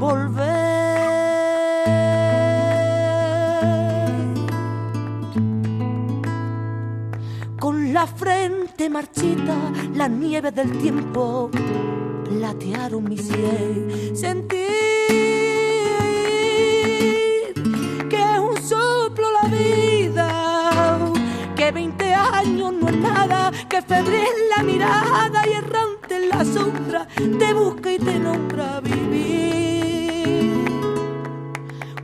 volver. Con la frente marchita, la nieve del tiempo platearon mi sien. Sentir que es un soplo la vida, que 20 años no es nada, que febril la mirada y errante en la sombra te busca y te nombra vivir.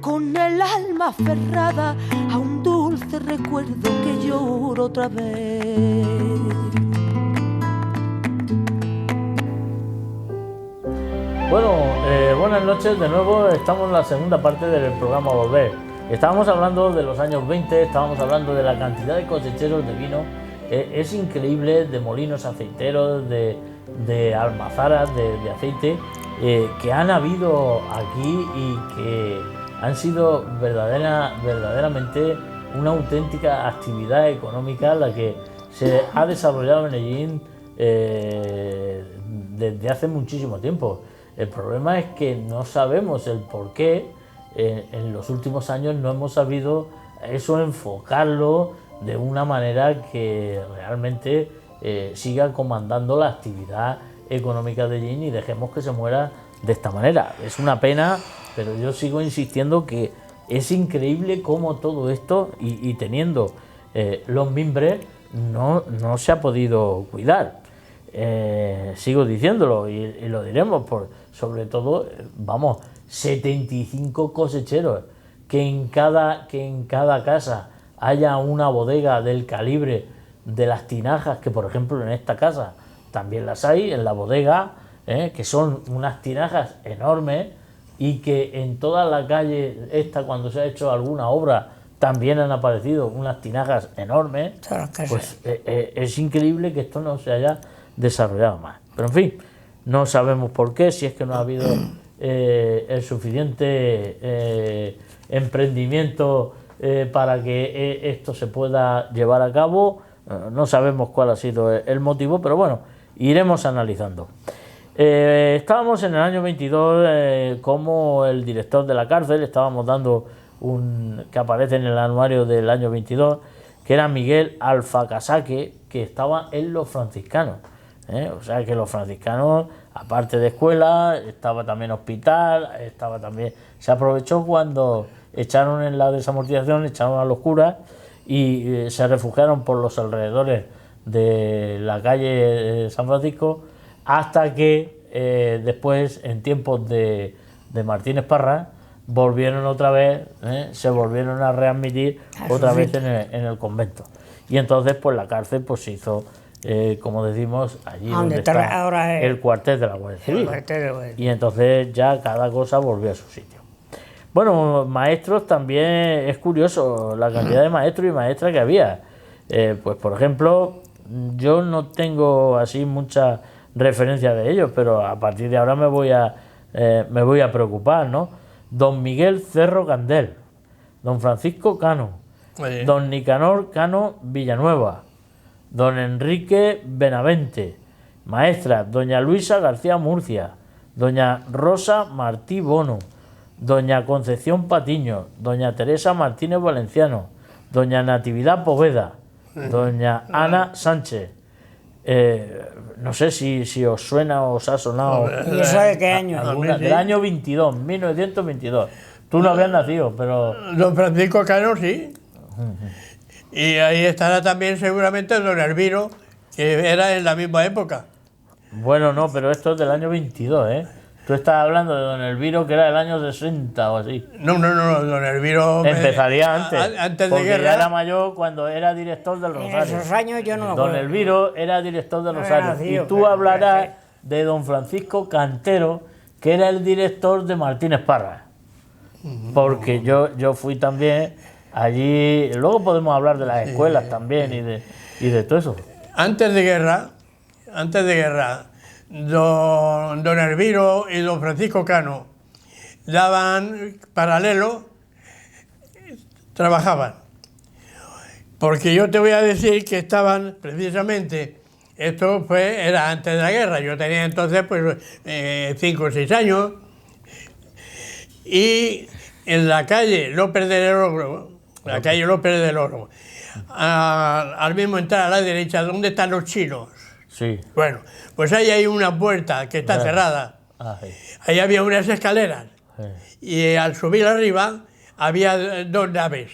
Con el alma aferrada a un dulce recuerdo que lloro otra vez. Bueno, buenas noches de nuevo. Estamos en la segunda parte del programa Volver. Estábamos hablando de los años 20, estábamos hablando de la cantidad de cosecheros de vino. Es increíble, de molinos aceiteros, de almazaras de aceite que han habido aquí y que han sido verdaderamente una auténtica actividad económica la que se ha desarrollado en Ellín desde hace muchísimo tiempo. El problema es que no sabemos el por qué en los últimos años no hemos sabido eso enfocarlo de una manera que realmente siga comandando la actividad económica de Ellín y dejemos que se muera de esta manera. Es una pena, pero yo sigo insistiendo que es increíble cómo todo esto y teniendo los mimbres no se ha podido cuidar. Sigo diciéndolo y lo diremos, sobre todo, 75 cosecheros, que en cada casa haya una bodega del calibre de las tinajas, que por ejemplo en esta casa también las hay, en la bodega, que son unas tinajas enormes y que en toda la calle esta, cuando se ha hecho alguna obra, también han aparecido unas tinajas enormes. Pues es increíble que esto no se haya desarrollado más. Pero en fin, no sabemos por qué, si es que no ha habido el suficiente emprendimiento para que esto se pueda llevar a cabo. No sabemos cuál ha sido el motivo, pero bueno, iremos analizando. Estábamos en el año 22 como el director de la cárcel, estábamos dando que aparece en el anuario del año 22, que era Miguel Alfacasaque, que estaba en los franciscanos. O sea que los franciscanos, aparte de escuela, estaba también hospital, se aprovechó cuando echaron en la desamortización, echaron a los curas y se refugiaron por los alrededores de la calle San Francisco, hasta que después, en tiempos de Martínez Parra, volvieron otra vez, se volvieron a readmitir otra vez en el convento. Y entonces pues la cárcel pues se hizo, como decimos, allí donde está ahora el cuartel de la Guardia Civil. Y entonces ya cada cosa volvió a su sitio. Bueno, maestros también es curioso la cantidad de maestros y maestras que había. Pues por ejemplo, yo no tengo así mucha referencia de ellos, pero a partir de ahora me voy a preocupar, ¿no? Don Miguel Cerro Candel, don Francisco Cano, don Nicanor Cano Villanueva, don Enrique Benavente, maestra doña Luisa García Murcia, doña Rosa Martí Bono, doña Concepción Patiño, doña Teresa Martínez Valenciano, doña Natividad Poveda, doña Ana Sánchez. No sé si os suena o os ha sonado. ¿Y eso de qué año? Del año 22, 1922. Tú no habías nacido, pero... Don Francisco Cano, sí. Y ahí estará también seguramente don Elviro, que era en la misma época. Bueno, no, pero esto es del año 22, ¿eh? Tú estás hablando de don Elviro, que era del año 60 o así. No, don Elviro... Empezaría antes de guerra. Ya era mayor cuando era director del Rosario. En esos años yo no... Don Elviro era director del Rosario. Y tú hablarás de don Francisco Cantero, que era el director de Martínez Parra. Porque yo fui también allí... Luego podemos hablar de las escuelas también y de todo eso. Antes de guerra, don Elviro y don Francisco Cano daban paralelo, trabajaban. Porque yo te voy a decir que estaban precisamente, esto era antes de la guerra, yo tenía entonces pues 5 o 6 años, Y en la calle López del Oro, al mismo entrar a la derecha, ¿dónde están los chinos? Sí. Bueno, pues ahí hay una puerta que está cerrada. Ah, sí. Ahí había unas escaleras. Sí. Y al subir arriba había dos naves.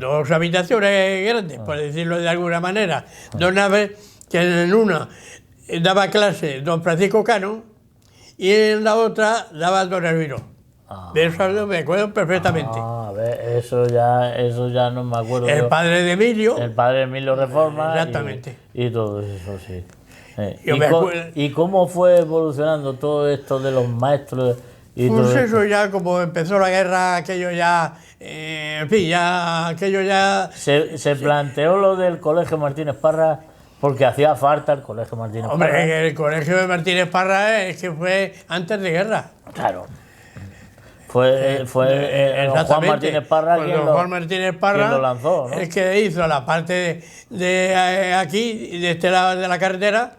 Dos habitaciones grandes, por decirlo de alguna manera. Dos naves que en una daba clase don Francisco Cano y en la otra daba don Elviro. De eso me acuerdo perfectamente. A ver, eso ya no me acuerdo. El yo. padre de Emilio. El padre de Emilio Reforma. Exactamente. Y todo eso, sí. Yo me acuerdo. ¿Y cómo fue evolucionando todo esto de los maestros? Y Pues todo eso ya, como empezó la guerra, aquello ya, en fin, ya, aquello ya... Se planteó lo del Colegio Martínez Parra porque hacía falta el Colegio Martínez Parra. Hombre, el colegio de Martínez Parra es que fue antes de guerra. Claro. Fue Juan Martínez Parra Pues quien don Juan Martínez Parra quien lo lanzó, ¿no? el que hizo la parte de aquí, de este lado de la carretera,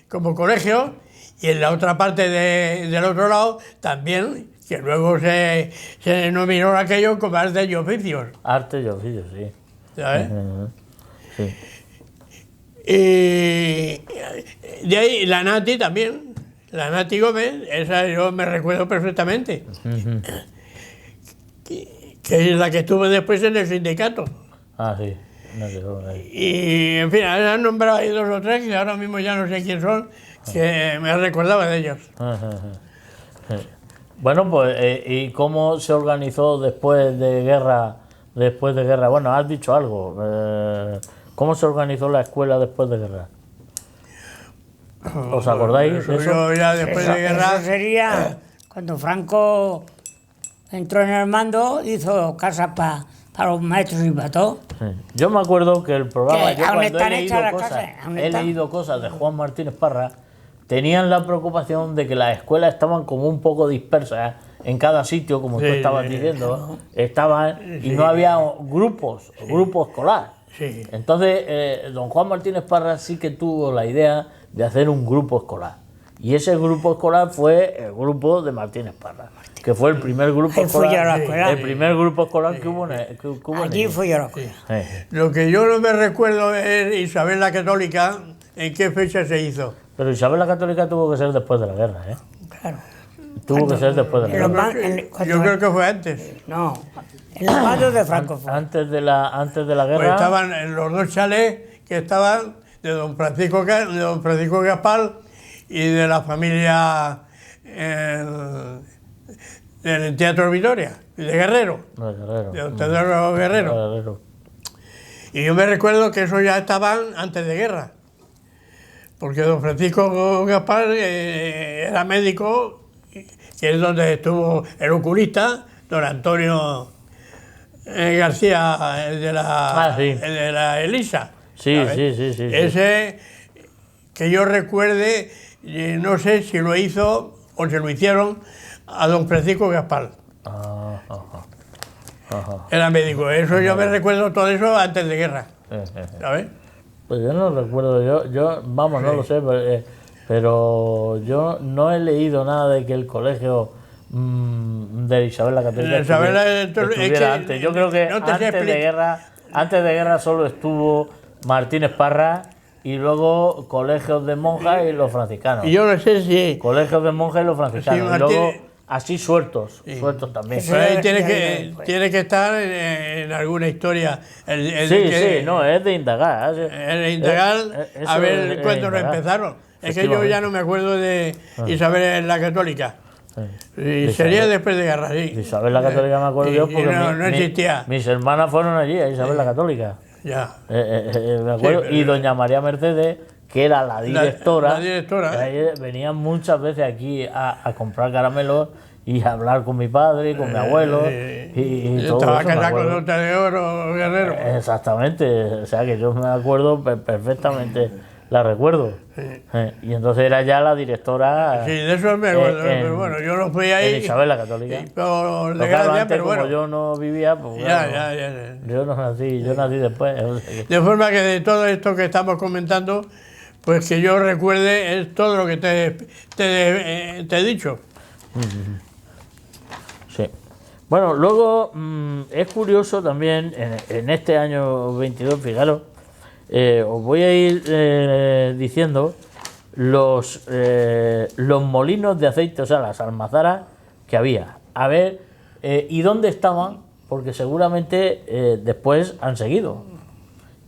como colegio, y en la otra parte del otro lado también, que luego se denominó aquello como arte y oficios. Arte y oficio, sí. ¿Sabes? Sí. Y de ahí la Nati también, la Nati Gómez, esa yo me recuerdo perfectamente, que es la que estuvo después en el sindicato. Ah, sí. No quedó ahí. Y en fin, han nombrado ahí dos o tres que ahora mismo ya no sé quién son, que me recordaba de ellos. Bueno, pues, ¿y cómo se organizó después de guerra? Bueno, has dicho algo. ¿Cómo se organizó la escuela después de guerra? ¿Os acordáis de eso? Yo ya después de guerra... Eso sería cuando Franco entró en el mando, hizo casas para los maestros y para todo. Sí. Yo me acuerdo que el programa, Que yo aún cuando están hechas las casas, aún he están. leído cosas de Juan Martínez Parra, tenían la preocupación de que las escuelas estaban como un poco dispersas en cada sitio, como tú Sí, estabas diciendo, estaban y no había grupo escolar. Sí. Entonces, don Juan Martínez Parra sí que tuvo la idea de hacer un grupo escolar. Y ese grupo escolar fue el grupo de Martínez Parra, que fue el primer grupo Ahí fui yo a la escolar, escuela. el primer grupo escolar que hubo en Allí ellos. fui yo a la escuela. Lo que yo no me recuerdo es Isabel la Católica, en qué fecha se hizo. Pero Isabel la Católica tuvo que ser después de la guerra, ¿eh? Claro. Tuvo que ser después de la En los guerra. Yo creo que fue antes. No, en los bandos de Franco fue. Antes de la Pues guerra. estaban en los dos chalés que estaban de don Francisco Gaspar y de la familia del Teatro Vitoria, de Guerrero, No, Guerrero. de don Teodoro Guerrero. Guerrero. Y yo me recuerdo que esos ya estaban antes de guerra, porque don Francisco Gaspar era médico, que es donde estuvo el oculista, don Antonio García, el de sí. el de la Elisa. Sí, ¿sabes? sí. Ese, que yo recuerde, no sé si lo hizo o se lo hicieron a don Francisco Gaspar. Ajá. Era médico. Eso yo me recuerdo todo eso antes de guerra. ¿Sabes? Pues yo no recuerdo, yo vamos, no lo sé, pero yo no he leído nada de que el colegio de Isabel la Católica estuviera antes. Yo creo que no te sé antes de guerra solo estuvo Martínez Parra y luego colegios de monjas y los franciscanos. Y yo no sé si... Colegios de monjas y los franciscanos. Sí, y luego Martínez- así sueltos también. Sí, Pero ahí ya, tiene que estar en alguna historia. Sí, no, es de indagar. El integral, Eso a ver es cuándo lo indagar. empezaron. Es que yo ya no me acuerdo de Isabel la Católica. Y sería después de guerra, sí. Isabel la Católica me acuerdo Y- yo y porque no existía. mis hermanas fueron allí, a Isabel la Católica. Ya. Me acuerdo. pero- Y doña María Mercedes, que era la directora, la directora. venía muchas veces aquí a comprar caramelos y a hablar con mi padre, con mi abuelo y todo Estaba eso. me casada con acuerdo. Don Teodoro Guerrero. Exactamente, o sea que yo me acuerdo perfectamente, la recuerdo. Y entonces era ya la directora Sí, de eso me acuerdo, en- pero bueno, yo no fui ahí. en Isabel la Católica. Por Pero claro, desgracia, antes, pero bueno. como yo no vivía, pues Ya, claro, ya. yo no nací, yo nací después. o sea que- De forma que de todo esto que estamos comentando, pues que yo recuerde es todo lo que te he dicho. Sí, Sí. Bueno, luego es curioso también, en este año 22, fijaros, os voy a ir diciendo los molinos de aceite, o sea, las almazaras que había. A ver, y dónde estaban, porque seguramente después han seguido.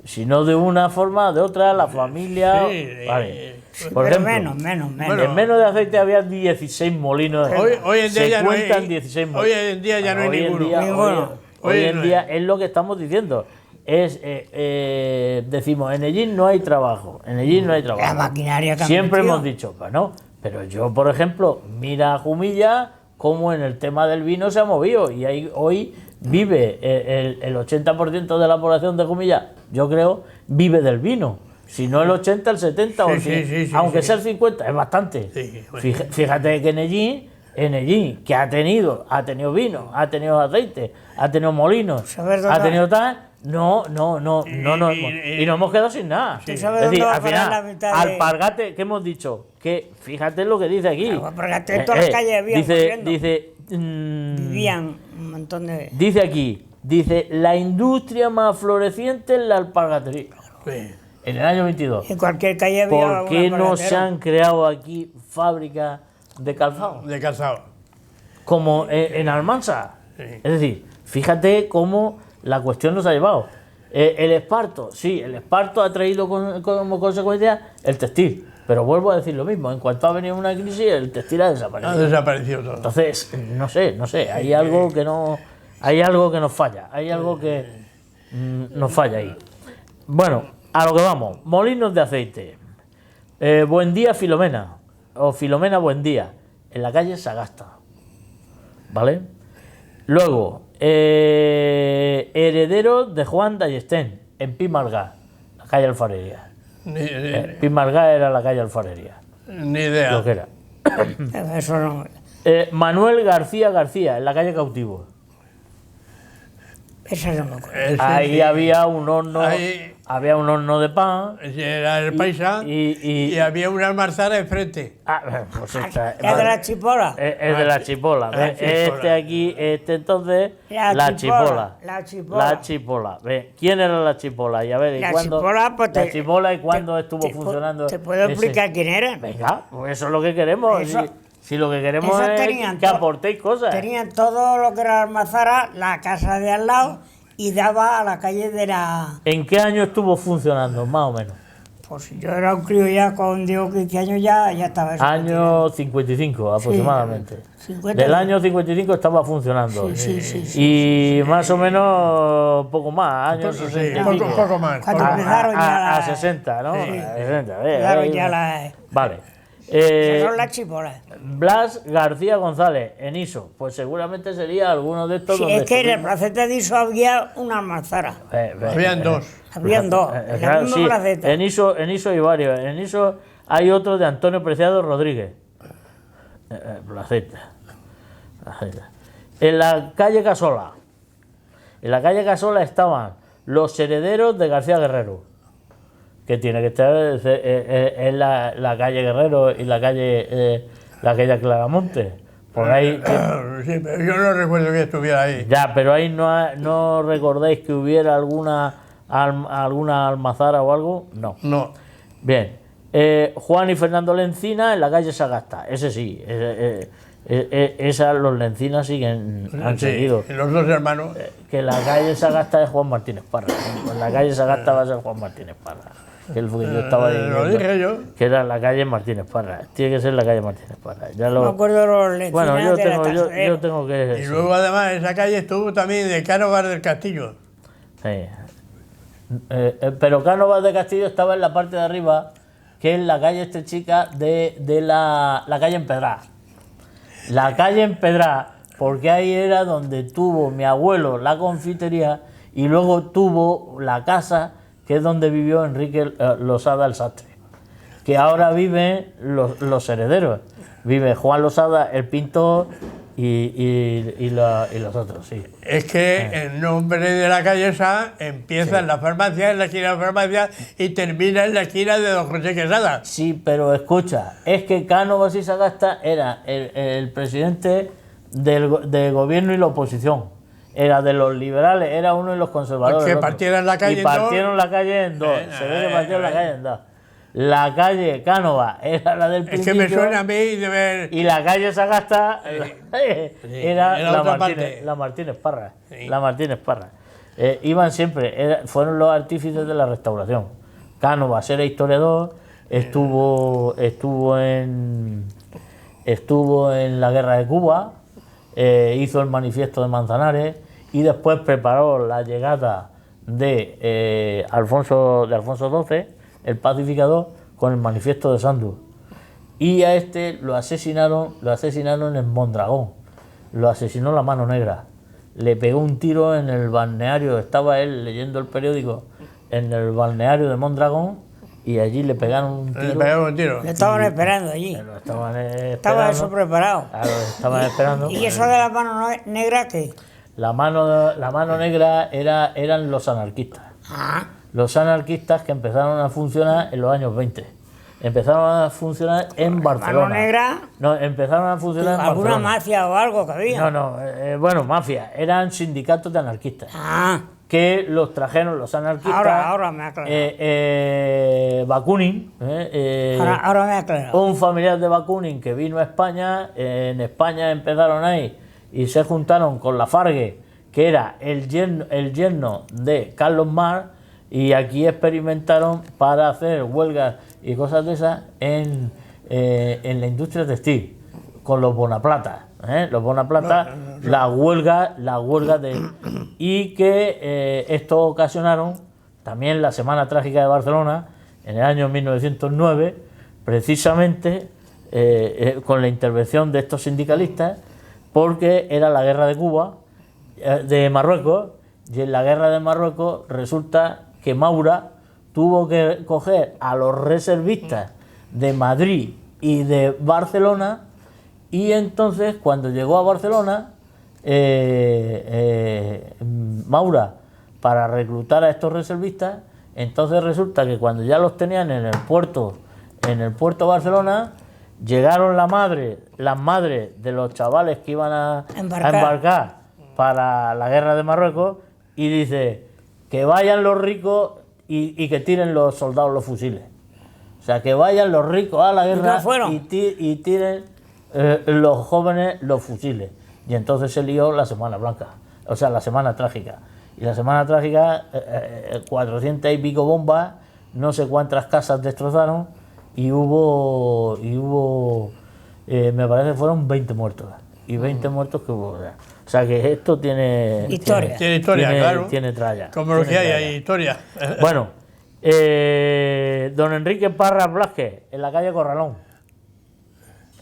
Si no de una forma, de otra, la familia... Sí, vale. Pero Por ejemplo, menos. Bueno, en menos de aceite había 16 molinos. Hoy en día Se ya no hay, cuentan 16 molinos. hoy en día ya no hay Hoy en ninguno. día- Ninguno. Hoy Hoy en no día hay. es lo que estamos diciendo. Decimos, en Ellín no hay trabajo. En Ellín no hay trabajo. La maquinaria que han Siempre metido. hemos dicho, bueno, pero yo, por ejemplo, mira a Jumilla cómo en el tema del vino se ha movido. Y ahí hoy vive el 80% de la población de Jumilla, yo creo, vive del vino. Si no el 80, el 70, o el Sí, 100, sí, sí, aunque sí. sea el 50, es bastante. Sí, bueno. Fíjate que en Ellín, que ha tenido vino, ha tenido aceite, ha tenido molinos, ¿Sabes dónde ha va? tenido tal, y nos hemos quedado sin nada. ¿Tú sabes Es decir, dónde va a al parar final, la mitad de- alpargate, ¿qué hemos dicho? Que fíjate lo que dice aquí. Alpargate en todas las calles había corriendo. Vivían un montón de... Dice aquí, la industria más floreciente es la alpargatería. Sí. En el año 22. En cualquier calle había ¿Por qué un no alpargatero. se han creado aquí fábricas de calzado? De calzado. Como en Almansa. Sí. Es decir, fíjate cómo la cuestión nos ha llevado. El esparto, sí, el esparto ha traído como consecuencia el textil. Pero vuelvo a decir lo mismo, en cuanto ha venido una crisis, el textil ha Ha desaparecido. desaparecido todo. Entonces, no sé, hay algo que no, hay algo que nos falla, hay algo que nos falla ahí. Bueno, a lo que vamos, molinos de aceite. Buen día, Filomena, o Filomena, buen día, en la calle Sagasta, ¿vale? Luego, herederos de Juan Dallestén, en Pimargá, la calle Alfarería. Ni Pimargá era la calle Alfarería, idea. lo que era. Eso no... Manuel García García, en la calle Cautivo. Esa no me acuerdo. Ahí había un horno, Ahí- había un horno de pan. Ese era el paisa y- y había una almarzara enfrente. Pues esta, ¿Es de la chipola? es de la chipola. ¿ves? chipola. Este aquí, entonces, La la chipola, chipola. la chipola. La chipola. ¿Ves? ¿Quién era la chipola? Y a ver, ¿y La cuándo? chipola, pues la chipola, ¿y cuándo estuvo funcionando? ¿Te puedo ese? explicar quién era? Venga, pues eso es lo que queremos. Eso- Si lo que queremos Esos es tenían que to- aportéis cosas. Tenían todo lo que era la almazara, la casa de al lado, y daba a la calle de la... ¿En qué año estuvo funcionando, más o menos? Pues si yo era un crío ya, con digo 15 años ya estaba eso. Año 55 aproximadamente. 50. Del año 55 estaba funcionando. Sí. Y más o menos poco más, años 60 y pico. Poco más. Cuando poco más. empezaron ya A la- 60, ¿no? Sí. A 60, Claro, ya la... Vale. Esas son las chipolas. Blas García González, en ISO. Pues seguramente sería alguno de estos Sí, donde es que en el estuvimos. placete de ISO había una almazara. eh, Habían dos. Habían dos, en la Claro, misma sí, placeta. en ISO hay varios. En ISO hay otro de Antonio Preciado Rodríguez. Placeta. En la calle Casola. En la calle Casola estaban los herederos de García Guerrero. Que tiene que estar en la calle Guerrero y la calle Claramonte. Por ahí. Sí, pero yo no recuerdo que estuviera ahí. Ya, pero ahí no recordáis que hubiera alguna almazara o algo. No. No. Bien. Juan y Fernando Lencina en la calle Sagasta. Ese sí. Los Lencinas siguen, han Sí, seguido. los dos hermanos. Que la calle Sagasta es Juan Martínez Parra. En la calle Sagasta va a ser Juan Martínez Parra. Que es lo que yo estaba Lo diciendo. dije yo. Que era la calle Martínez Parra. Tiene que ser la calle Martínez Parra. Ya No me lo... acuerdo de los lencinas Bueno, yo de la tengo, Tasadero. yo tengo que... Y sí. luego además esa calle estuvo también de Cánovas del Castillo. Sí. Pero Cánovas de Castillo estaba en la parte de arriba, que es la calle Estrechica de la calle Empedrá. La calle Empedrá, porque ahí era donde tuvo mi abuelo la confitería y luego tuvo la casa, que es donde vivió Enrique Losada el Sastre. Que ahora viven los herederos. Vive Juan Losada, el pintor, y los otros, sí. Es que el nombre de la calle esa empieza en la farmacia, en la esquina de la farmacia, y termina en la esquina de Don José Quesada. Sí, pero escucha, es que Cánovas y Sagasta era el presidente del gobierno y la oposición. Era de los liberales, era uno de los conservadores. Que partieron la calle y en dos. partieron la calle en dos. Se ve que partieron la calle en dos. La calle Cánova era la del Es principio. que me suena a mí de ver. Y la calle Sagasta era otra la Martínez Parra. Sí. La Martínez Parra. Iban siempre, fueron los artífices de la restauración. Cánovas era historiador, estuvo en la guerra de Cuba, hizo el manifiesto de Manzanares y después preparó la llegada de Alfonso XII, el pacificador, con el manifiesto de Sandur. Y a este lo asesinaron en Mondragón. Lo asesinó la Mano Negra. Le pegó un tiro en el balneario, estaba él leyendo el periódico en el balneario de Mondragón y allí le pegaron un tiro. Le pegaron un tiro. Le estaban esperando allí. Lo estaban esperando. Estaba eso preparado. Claro, estaban esperando. ¿Y eso de la mano negra qué? La mano negra eran los anarquistas. Ah, Los anarquistas que empezaron a funcionar en los años 20. Empezaron a funcionar en Barcelona. mano negra, No, empezaron a funcionar en alguna Barcelona. mafia o algo que había. No, bueno, mafia. Eran sindicatos de anarquistas. Ah, Que los trajeron los anarquistas. ahora me ha aclarado. Bakunin. Ahora me ha aclarado. Un familiar de Bakunin que vino a España. En España empezaron ahí y se juntaron con la Fargue, que era el yerno de Carlos Marx, y aquí experimentaron para hacer huelgas y cosas de esas en la industria textil, con los Bonaplata. Los Bonaplata, la huelga de... Y que esto ocasionaron también la Semana Trágica de Barcelona, en el año 1909, precisamente con la intervención de estos sindicalistas, porque era la guerra de Cuba, de Marruecos, y en la guerra de Marruecos resulta que Maura tuvo que coger a los reservistas de Madrid y de Barcelona, y entonces cuando llegó a Barcelona, Maura, para reclutar a estos reservistas, entonces resulta que cuando ya los tenían en el puerto de Barcelona, llegaron las madres de los chavales que iban a embarcar para la guerra de Marruecos, y dice que vayan los ricos y que tiren los soldados los fusiles. O sea, que vayan los ricos a la guerra y tiren los jóvenes los fusiles. Y entonces se lió la Semana Blanca, o sea, la Semana Trágica. Y la Semana Trágica, 400 y pico bombas, no sé cuántas casas destrozaron, y hubo me parece que fueron 20 muertos. Y 20 muertos que hubo. O sea que esto tiene Historia. Tiene historia, claro. Tiene tralla. Como lo que hay historia. Bueno, don Enrique Parra Blasquez, en la calle Corralón.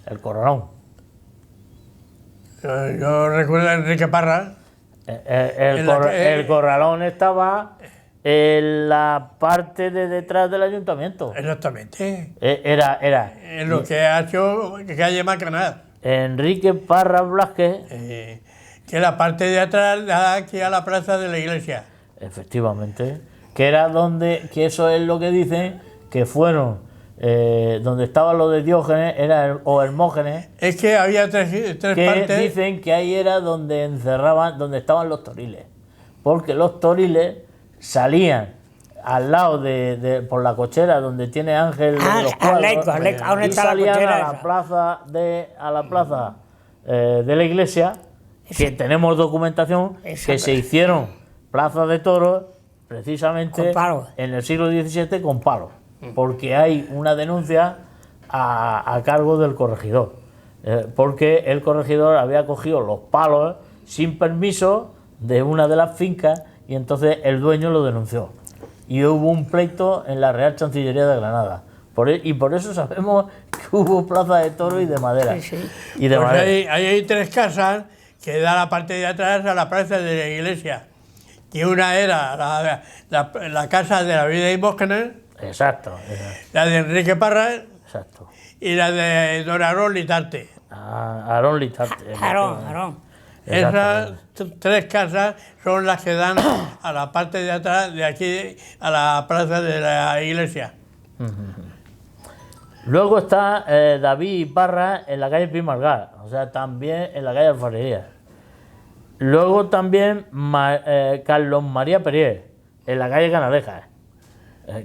El Corralón. Yo recuerdo a Enrique Parra. El Corralón estaba en la parte de detrás del ayuntamiento. Exactamente. Era En lo que ha hecho calle Macanal. Enrique Parra Blasquez. Que la parte de atrás da aquí a la plaza de la iglesia. Efectivamente. Que era que eso es lo que dicen, que fueron donde estaba lo de Diógenes, o Hermógenes. Es que había tres que partes. Dicen que ahí era donde donde estaban los toriles. Porque los toriles salían al lado por la cochera donde tiene Ángel de los cuadros, ¿dónde y está la salían cochera a la plaza de la iglesia, que tenemos documentación que se hicieron plazas de toros precisamente en el siglo XVII con palos, porque hay una denuncia a cargo del corregidor, porque el corregidor había cogido los palos sin permiso de una de las fincas, y entonces el dueño lo denunció. Y hubo un pleito en la Real Chancillería de Granada. Y por eso sabemos que hubo plaza de toro y de madera. Sí, sí. Y de madera. Ahí hay tres casas que da la parte de atrás a la plaza de la iglesia. Y una era la casa de la vida de Imógenes, Exacto. la de Enrique Parra Exacto. y la de don Aarón Litarte. Aarón Litarte. Aarón. Esas tres casas son las que dan a la parte de atrás, de aquí, a la plaza de la iglesia. Luego está David Iparra en la calle Pimargal, o sea, también en la calle Alfarería. Luego también Carlos María Perier, en la calle Canalejas.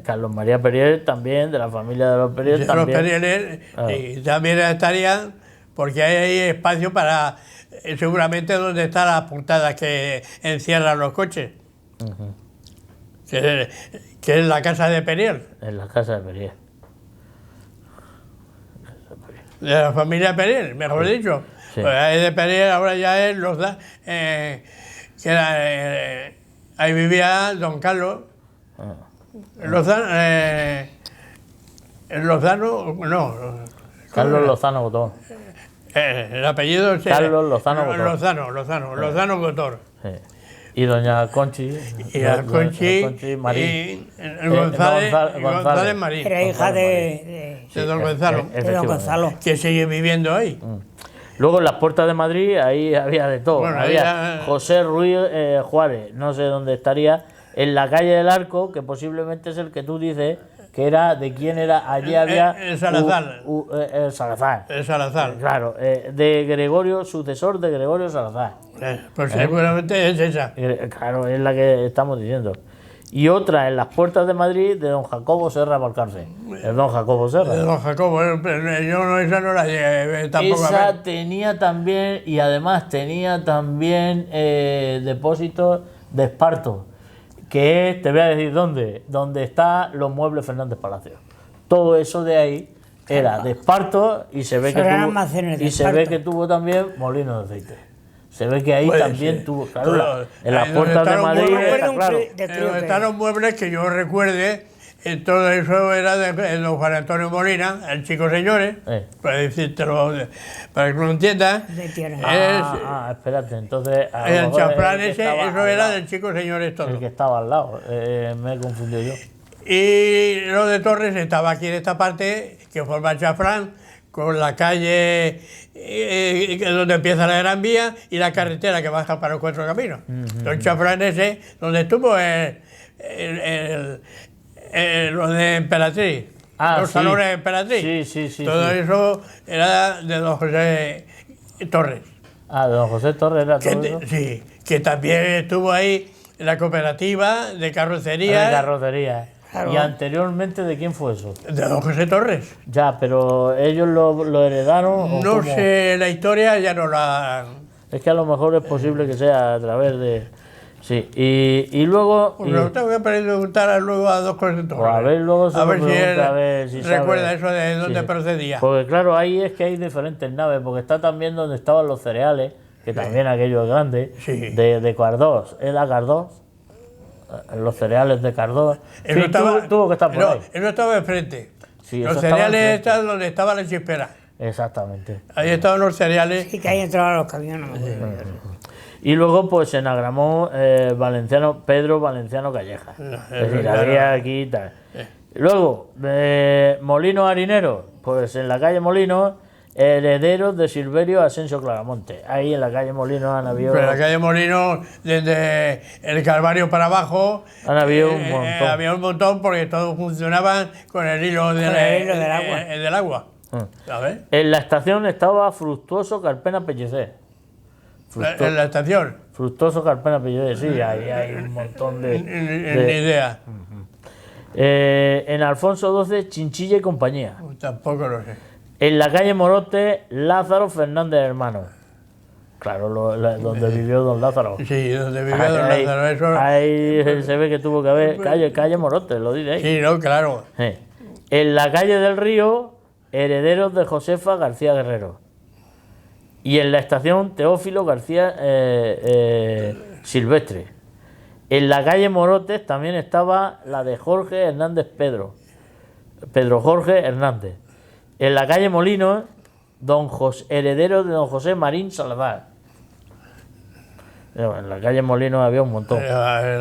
Carlos María Perier también, de la familia de los Perier. De también. los Perieles, y también estarían, porque hay espacio para, seguramente, donde están las puntadas que encierran los coches. Que es la casa de Perier, En la casa de Perier. de la familia Perier, mejor dicho. Sí. Pues ahí de Perier ahora ya es que era, ahí vivía don Carlos. Lozano, no. Carlos Lozano Gotor. El apellido es Carlos Lozano Gotor. Lozano Gotor. Sí. Y doña Conchi. Y a Conchi Marín. y González Marín. Era hija de don Gonzalo, don Gonzalo. que sigue viviendo ahí. Luego en las puertas de Madrid, ahí había de todo. Bueno, había José Ruiz Juárez, no sé dónde estaría, en la calle del Arco, que posiblemente es el que tú dices, que era, ¿de quién era? Allí había... El Salazar. El Salazar. El Salazar. Claro, de Gregorio, sucesor de Gregorio Salazar. Pues seguramente es esa. Claro, es la que estamos diciendo. Y otra en las puertas de Madrid, de don Jacobo Serra Valcarce. El don Jacobo Serra. Don Jacobo, pero yo esa no la llegué tampoco a Esa ver. tenía también, y además tenía también depósitos de esparto, que es, te voy a decir dónde, donde están los muebles Fernández Palacio. Todo eso de ahí era de esparto y se ve que Eran tuvo, almacenes de y se ve esparto. que tuvo también molinos de aceite. Se ve que ahí Puede también ser. tuvo, claro, Todo. en las Ahí donde puertas de están los Madrid, muebles, está claro. Donde están los muebles que yo recuerde, todo eso era de don Juan Antonio Molina, el chico señores, para decírtelo, para que lo entiendas. De tierra. Espérate, entonces... a lo El mejor chafrán el que ese, estaba eso al era lado. del chico señores todo. El que estaba al lado, me he confundido yo. Y lo de Torres estaba aquí en esta parte, que forma el chafrán, con la calle donde empieza la Gran Vía y la carretera que baja para los Cuatro Caminos. El chafrán ese, donde estuvo lo de Emperatriz, los sí. salones de Emperatriz. Sí. Todo eso era de don José Torres. De don José Torres era todo eso. Sí, que también estuvo ahí en la cooperativa de carrocería. De carrocería. Claro. ¿Y anteriormente de quién fue eso? De don José Torres. Ya, pero ellos lo heredaron. ¿O No cómo? sé, la historia ya no la... Es que a lo mejor es posible que sea a través de. Sí, y luego. Bueno, te voy a preguntar luego a dos José Torres. Pues a ver, luego se a lo ver si pregunta, él a ver si recuerda sabe. eso de dónde Sí. procedía. Porque claro, ahí es que hay diferentes naves, porque está también donde estaban los cereales, que también aquello es grande, Sí. de Cardós. ¿Era Cardós? Los cereales de Cardós. Eso Sí, tuvo que estar por ahí. Eso estaba enfrente. Sí, Los eso estaba cereales enfrente. están donde estaba la chispera. Exactamente. Ahí estaban los cereales. Sí, que ahí entraban los camiones. no me acuerdo. Y luego pues en Agramón, Pedro Valenciano Calleja. Es decir, claro. había aquí y tal. Luego, Molinos Harineros, pues en la calle Molinos, herederos de Silverio Asensio Claramonte. Ahí en la calle Molinos han habido, Pero en la calle Molino, desde el Calvario para abajo, han habido un montón. había un montón porque todos funcionaban con el hilo, el hilo del agua. del agua. ¿Sabes? En la estación estaba Fructuoso Carpena Pellicer. En la estación. Fructuoso Carpena Pellicer, sí, ahí hay un montón de... Ni idea. En Alfonso XII, Chinchilla y compañía. Tampoco lo sé. En la calle Morote, Lázaro Fernández Hermano. Claro, donde vivió don Lázaro. Sí, donde vivía don Ahí- Lázaro. Eso, ahí se ve que tuvo que haber calle Morote, lo dice ahí. sí, no, claro. En la calle del Río, herederos de Josefa García Guerrero. Y en la estación Teófilo García Silvestre. En la calle Morotes también estaba la de Jorge Hernández Pedro Jorge Hernández. En la calle Molinos, heredero de don José Marín Salazar. En la calle Molinos había un montón. En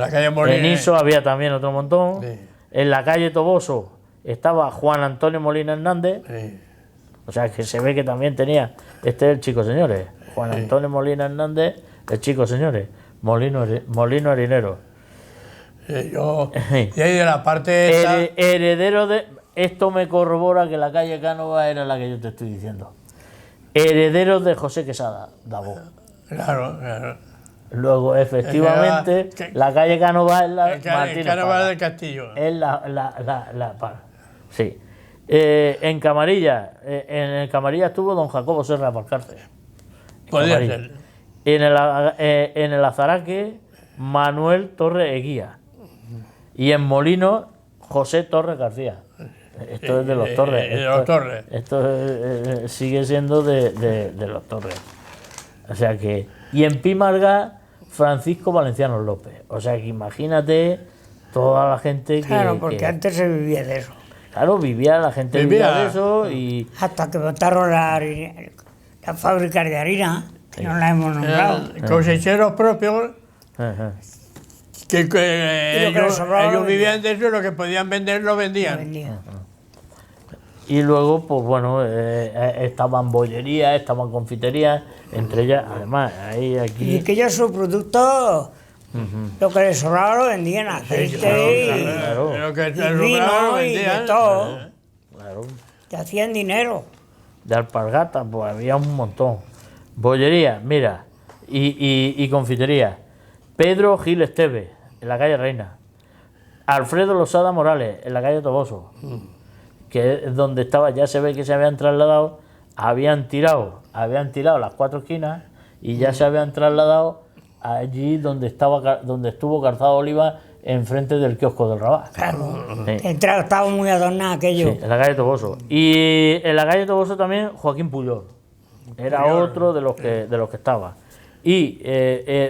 la calle Molina. En Iso había también otro montón. Sí. En la calle Toboso estaba Juan Antonio Molina Hernández. Sí. O sea, que se ve que también tenía... Este es el chico señores. Juan Antonio Molina Hernández, el chico señores. Molino Harinero. Y ahí de la parte esa, Heredero de... esto me corrobora que la calle Cánovas era la que yo te estoy diciendo. Herederos de José Quesada, Dabó. Claro, claro. Luego, efectivamente, la calle Cánovas es la Martínez Cánovas Parra. del Castillo. Es la Parra. Sí. En el Camarilla estuvo don Jacobo Serra Valcárcel. Podría Camarilla. ser. En el Azaraque, Manuel Torres Eguía. Y en Molino, José Torres García. Esto es de los Torres. De los Torres. Esto sigue siendo de los Torres. O sea que. Y en Pimarga, Francisco Valenciano López. O sea que imagínate toda la gente que. Claro, porque que- antes se vivía de eso. Claro, la gente vivía de eso y. Hasta que montaron las fábricas de harina, que no las hemos nombrado. Cosecheros propios Ajá. que Y lo que les ellos, sobraba lo ellos vivían de eso, lo que podían vender lo La vendían. vendían. Y luego, pues bueno, estaban bollerías, estaban confiterías, entre ellas, además, ahí Y aquí. que ellos sus productos, lo que les sobraba lo vendían, aceite claro. Lo que y se vino sobraba y de vendían. todo. Claro, Que hacían dinero. de alpargatas, pues había un montón. Bollería, mira, y confitería. Pedro Gil Esteve, en la calle Reina. Alfredo Losada Morales, en la calle Toboso, que es donde estaba, ya se ve que se habían trasladado, habían tirado las 4 esquinas y ya se habían trasladado allí donde estuvo Calzado Oliva, enfrente del kiosco del Rabat. Claro. Sí. Estaba muy adornado aquello. Sí, en la calle Toboso. Y en la calle Toboso también Joaquín Puyol. Era otro de los que estaba. Y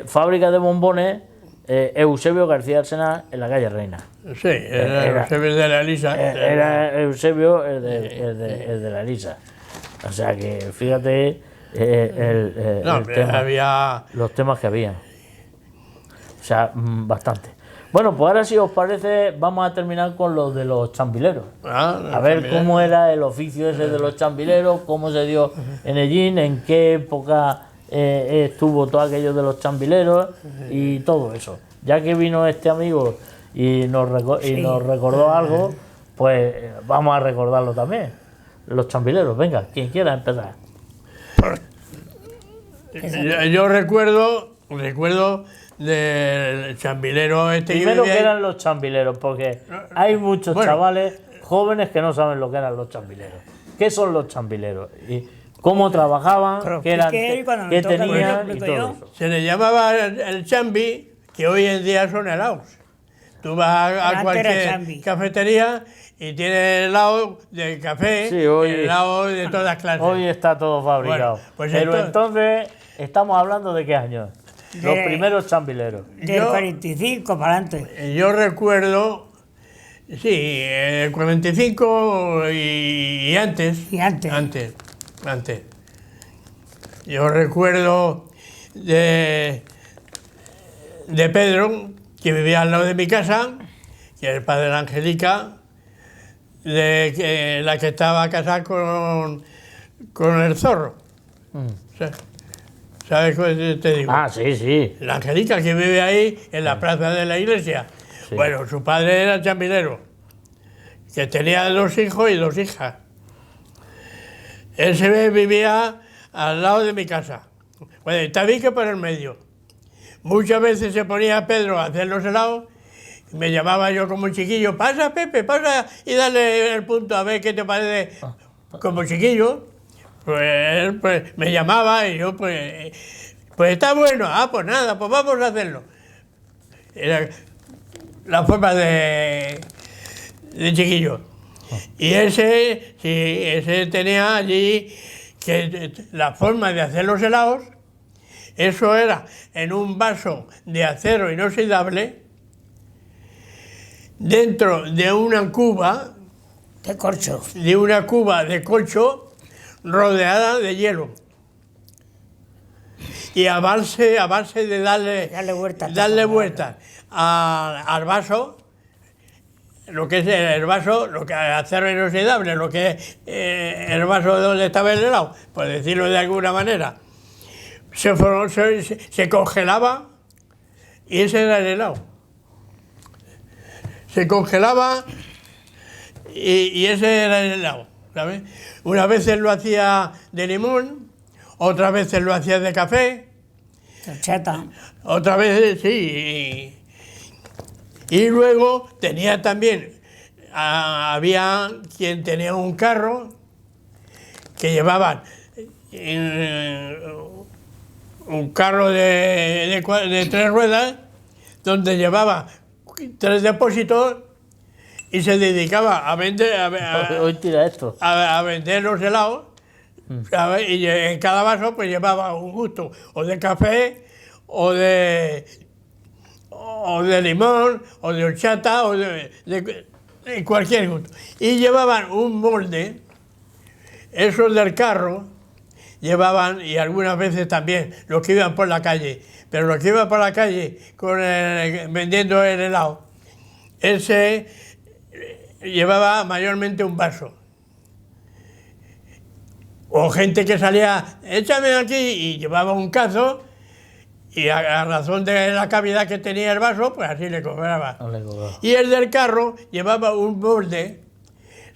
fábrica de bombones, Eusebio García Arsenal, en la calle Reina. Sí, era Eusebio de la Elisa. Era Eusebio el de la Elisa. O sea que fíjate No, el tema, había. los temas que había. O sea, bastante. Bueno, pues ahora si os parece vamos a terminar con los de los chambileros. A ver cómo era el oficio ese de los chambileros, cómo se dio en Ellín, en qué época estuvo todo aquello de los chambileros y todo eso. Ya que vino este amigo y nos recordó algo, pues vamos a recordarlo también. Los chambileros, venga, quien quiera empezar. Yo recuerdo del chambilero este Primero, que ¿qué vivía ahí. eran los chambileros? Porque hay muchos Bueno. chavales jóvenes que no saben lo que eran los chambileros. ¿Qué son los chambileros? ¿Y cómo trabajaban? Pero ¿Qué eran? explique él, cuando me ¿Qué toca, pues, tenían? lo Y explico todo yo. eso. Se le llamaba el chambi, que hoy en día son helados. Tú vas a Antes era cualquier chambi. cafetería y tienes helado de café, Sí, hoy- helado de todas clases. Hoy está todo fabricado. Bueno, pues Pero entonces, ¿estamos hablando de qué años? Los De- primeros chambileros. Del Yo- 45 para adelante. Yo recuerdo, sí, el 45 y antes. Y antes. Antes. Yo recuerdo de Pedro, que vivía al lado de mi casa, que es el padre de Angélica, la que estaba casada con el zorro. ¿Sabes qué te digo? Ah, sí, sí. La Angélica, que vive ahí en la plaza de la iglesia. Sí. Bueno, su padre era chambilero, que tenía 2 hijos y 2 hijas. Ese vivía al lado de mi casa. Bueno, y también que por el medio. Muchas veces se ponía Pedro a hacer los helados y me llamaba yo como chiquillo, pasa Pepe, pasa y dale el punto a ver qué te parece. Como chiquillo, pues me llamaba y yo pues está bueno, pues nada, pues vamos a hacerlo. Era la forma de chiquillo. Y ese tenía allí que la forma de hacer los helados, eso era en un vaso de acero inoxidable, dentro de una cuba De corcho. de corcho rodeada de hielo. Y a base de darle vueltas al vaso, lo que es el vaso, lo que acero inoxidable, lo que es el vaso donde estaba el helado, por decirlo de alguna manera, se congelaba y ese era el helado. Se congelaba y ese era el helado, ¿sabes? Unas veces lo hacía de limón, otras veces lo hacía de café, Horchata. otras veces sí. Y luego tenía también, había quien tenía un carro que llevaban un carro de 3 ruedas donde llevaba 3 depósitos y se dedicaba a vender Hoy tira esto. a vender los helados, ¿sabes? Y en cada vaso pues llevaba un gusto o de café o de limón o de horchata o de cualquier gusto. Y llevaban un molde, esos del carro llevaban, y algunas veces también los que iban por la calle, pero los que iban por la calle vendiendo el helado, ese llevaba mayormente un vaso. O gente que salía, échame aquí, y llevaba un cazo, y a razón de la cavidad que tenía el vaso, pues así le cobraba. No le cobraba. Y el del carro llevaba un molde,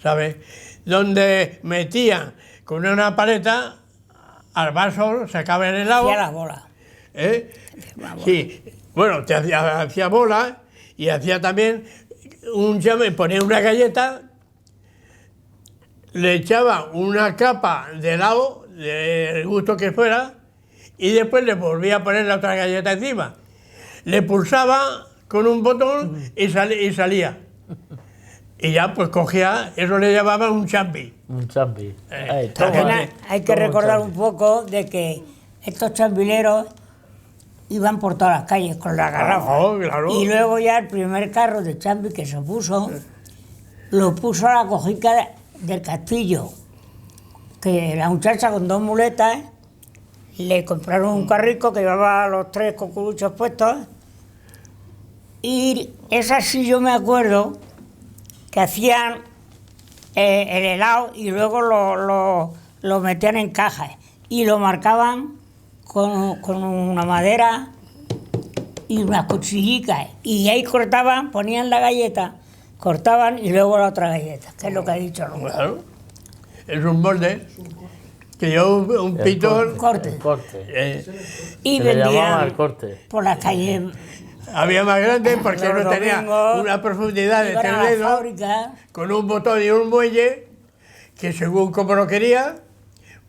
¿sabes? Donde metían con una paleta al vaso, sacaba el helado. Hacía la bola. ¿Eh? Sí, bueno, te hacía bola y hacía también ponía una galleta, le echaba una capa de helado, del gusto que fuera, y después le volvía a poner la otra galleta encima. Le pulsaba con un botón y salía. Y ya pues cogía, eso le llamaban un champi. Un champi. Ay, También hay que toma recordar champi. un poco de que estos champileros iban por todas las calles con las garrafas. Oh, claro. Y luego ya el primer carro de champi que se puso, lo puso a la cojica del castillo, que la muchacha con 2 muletas le compraron un carrico que llevaba los 3 cucuruchos puestos, y esa sí yo me acuerdo que hacían el helado y luego lo metían en cajas y lo marcaban con una madera y unas cuchillicas, y ahí cortaban, ponían la galleta, cortaban y luego la otra galleta, que es lo que ha dicho Luis. Claro. Es un molde que lleva un pitón. Corte. El corte. Y Se le llamaba vendían el corte. por las calles. Había más grande porque Los no tenía domingos una profundidad de iban a 3 las dedos, fábricas. con un botón y un muelle, que según como lo quería,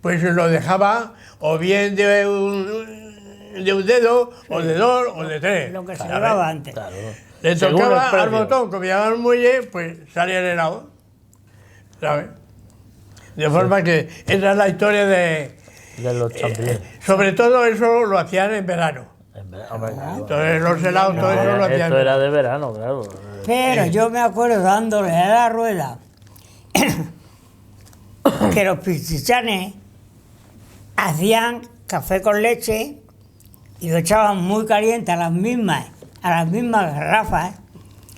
pues lo dejaba o bien de un dedo, o de 2, o de 3. Lo que se ¿sabes? llevaba antes. Claro. Le Según el tocaba al precio. botón, como llevaba un muelle, pues salía el helado. ¿Sabes? De forma que esa es la historia de... De los champiñones. Sobre todo eso lo hacían en verano. Hombre, claro. Entonces los helados, todo eso lo hacían. Esto era de verano, claro. Pero yo me acuerdo dándole a la rueda que los pichichanes hacían café con leche y lo echaban muy caliente a las mismas garrafas,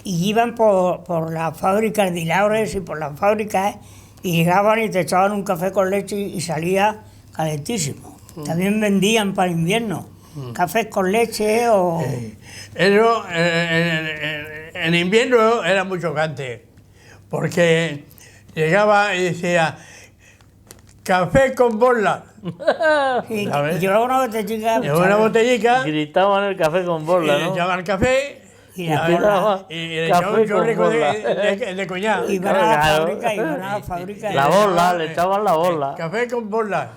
y iban por las fábricas de Hilaures y por las fábricas, y llegaban y te echaban un café con leche y salía calentísimo. También vendían para invierno cafés con leche o... Eso en invierno era muy chocante, porque llegaba y decía, café con bolas. Sí, ¿Sabes? y llevaba una botellita. Llevaba una botellica, Gritaban el café con y borla, le ¿no? echaban el café, Y la ¿sabes? bola. Y le Café echaban un con chorrico bola. de coñac. Iban a la Claro. fábrica, iban a la fábrica. La borla, le echaban la borla. Café con bolas.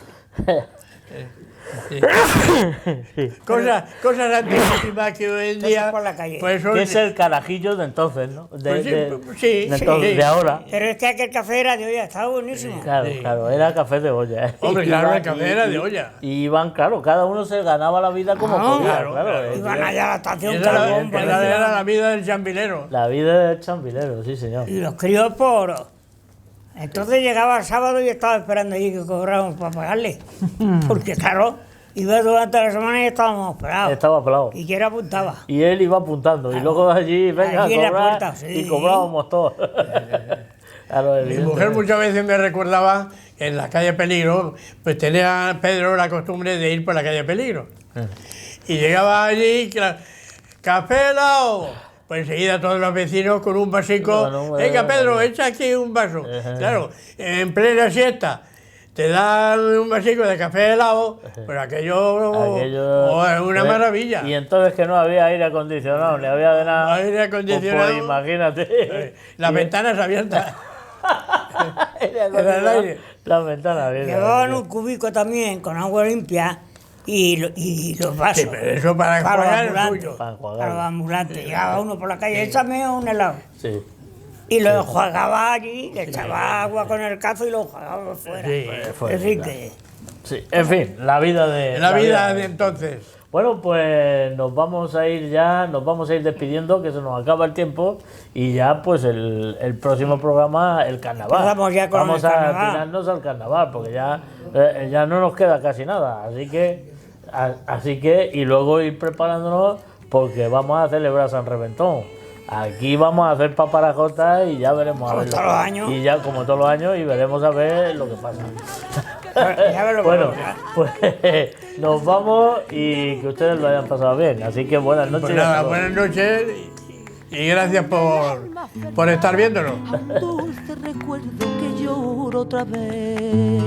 Cosas antiquísimas que hoy en día... por la calle. Pues son... Que es el carajillo de entonces, ¿no? Pues sí, de entonces, sí. de ahora. Pero es que aquel café era de olla, estaba buenísimo. Claro, claro, era café de olla. ¿eh? Hombre, claro, Iban- el café era de olla. Y iban, claro, cada uno se ganaba la vida como Ah, podía, claro, claro. claro. Iban allá a la estación Esa Carbón, por era, ahí. era la vida del chambilero. La vida del chambilero, sí, señor. Y los críos por... Entonces llegaba el sábado y estaba esperando allí que cobráramos para pagarle. Porque claro, iba durante la semana y estábamos esperados. Estaba pelado. Y quién apuntaba. Y él iba apuntando. Y luego allí, venga, Allí a en la cobrar. puerta, sí. Y cobrábamos todos. Claro, Mi evidente. mujer muchas veces me recordaba que en la calle Peligro, pues tenía Pedro la costumbre de ir por la calle Peligro. Y llegaba allí, café helado, pues enseguida todos los vecinos con un vasico. Bueno, Venga, Pedro, echa aquí un vaso. Claro, en plena siesta te dan un vasico de café helado, pues aquello es una maravilla. Y entonces que no había aire acondicionado, ni había de nada. Aire acondicionado. Pues imagínate. Las ventanas abiertas. Era el aire. Las ventanas abiertas. Llevaban un cubico también con agua limpia y los vasos. Sí, pero eso para los jugar es ambulantes. suyo. Para los ambulantes. Llegaba uno por la calle, échame un helado. Sí. Y lo enjuagaba allí, le echaba agua con el cazo y lo enjuagaba fuera. Sí, Es decir que... Sí, en fin, la vida de... La vida de entonces. Bueno, pues nos vamos a ir ya, nos vamos a ir despidiendo, que se nos acaba el tiempo, y ya pues el próximo programa, el carnaval. Empezamos ya con vamos el a carnaval. tirarnos al carnaval, porque ya no nos queda casi nada, así que, y luego ir preparándonos, porque vamos a celebrar San Reventón. Aquí vamos a hacer paparajotas y ya veremos a ver. Como todos los años. Y ya como todos los años, y veremos a ver lo que pasa. Ya ves lo que Bueno, pasa. pues nos vamos y que ustedes lo hayan pasado bien. Así que buenas noches. Pues nada, buenas noches y gracias por estar viéndonos. Dulce recuerdo que lloro otra vez.